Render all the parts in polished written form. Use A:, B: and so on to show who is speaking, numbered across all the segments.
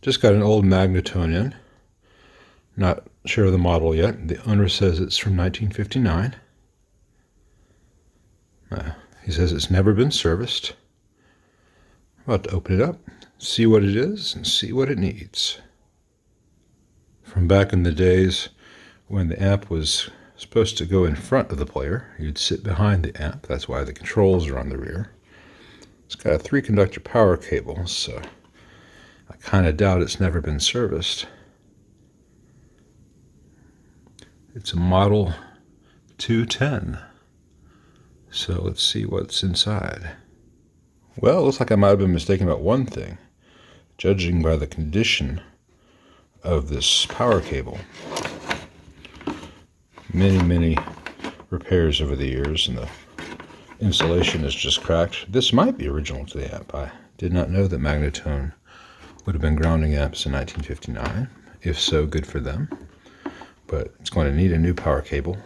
A: Just got an old Magnatone in. Not sure of the model yet. The owner says it's from 1959. He says it's never been serviced. I'm about to open it up, see what it is, and see what it needs. From back in the days when the amp was supposed to go in front of the player, you'd sit behind the amp. That's why the controls are on the rear. It's got a 3-conductor power cable, so I kind of doubt it's never been serviced. It's a Model 210. So let's see what's inside. Well, it looks like I might have been mistaken about one thing, judging by the condition of this power cable. Many repairs over the years, and the insulation is just cracked. This might be original to the amp. I did not know that Magnatone would have been grounding amps in 1959. If so, good for them. But it's going to need a new power cable.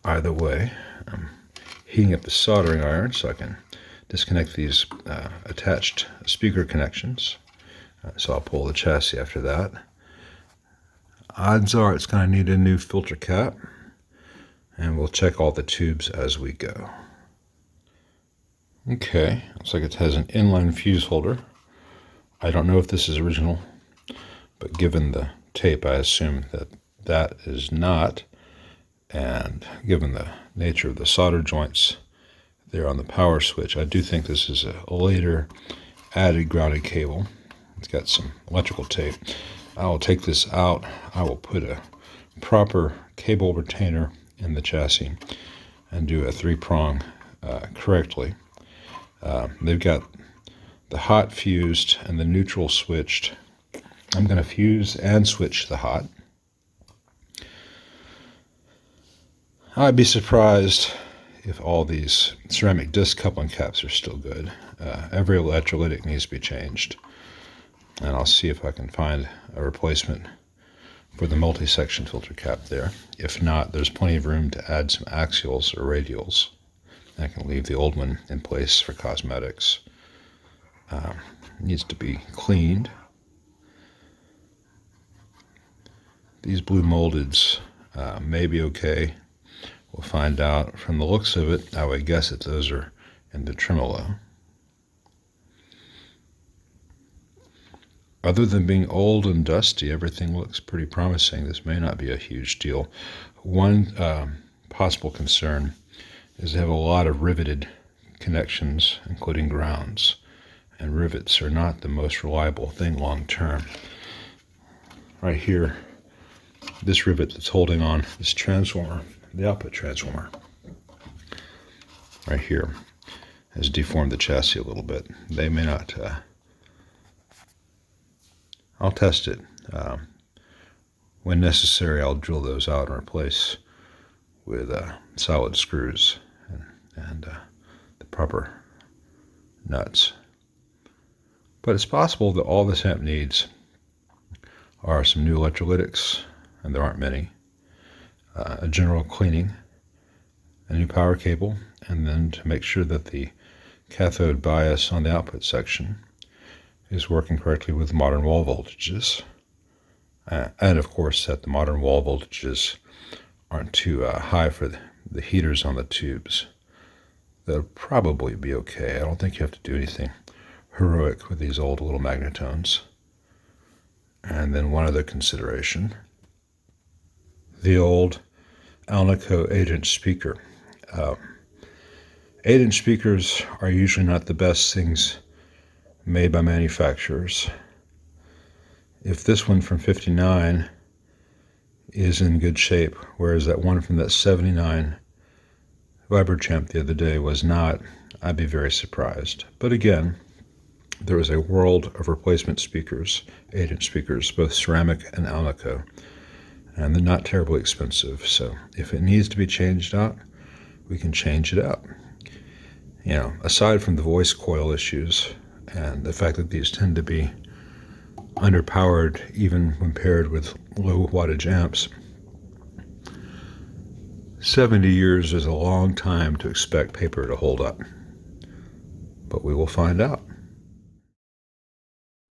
A: Either way, I'm heating up the soldering iron so I can disconnect these attached speaker connections. So I'll pull the chassis after that. Odds are it's going to need a new filter cap, and we'll check all the tubes as we go. Okay, looks like it has an inline fuse holder. I don't know if this is original, but given the tape, I assume that that is not. And given the nature of the solder joints there on the power switch, I do think this is a later added grounded cable. It's got some electrical tape. I will take this out. I will put a proper cable retainer in the chassis and do a 3-prong correctly. They've got the hot fused and the neutral switched. I'm going to fuse and switch the hot. I'd be surprised if all these ceramic disc coupling caps are still good. Every electrolytic needs to be changed. And I'll see if I can find a replacement for the multi-section filter cap there. If not, there's plenty of room to add some axials or radials. I can leave the old one in place for cosmetics. Needs to be cleaned. These blue moldeds may be okay. We'll find out. From the looks of it, I would guess that those are in the tremolo. Other than being old and dusty, everything looks pretty promising. This may not be a huge deal. One possible concern is they have a lot of riveted connections, including grounds. And rivets are not the most reliable thing long term. Right here, this rivet that's holding on this transformer, the output transformer, right here, has deformed the chassis a little bit. They may not. I'll test it. When necessary, I'll drill those out and replace with solid screws and the proper nuts. But it's possible that all this amp needs are some new electrolytics, and there aren't many, a general cleaning, a new power cable, and then to make sure that the cathode bias on the output section is working correctly with modern wall voltages. And of course that the modern wall voltages aren't too high for the heaters on the tubes. They'll probably be okay. I don't think you have to do anything heroic with these old little Magnatones. And then one other consideration, the old Alnico 8-inch speaker. 8-inch speakers are usually not the best things made by manufacturers. If this one from 59 is in good shape, whereas that one from that 79 Vibrochamp the other day was not, I'd be very surprised. But again, there is a world of replacement speakers, 8-inch speakers, both ceramic and Alnico, and they're not terribly expensive. So if it needs to be changed out, we can change it out. You know, aside from the voice coil issues and the fact that these tend to be underpowered even when paired with low wattage amps, 70 years is a long time to expect paper to hold up. But we will find out.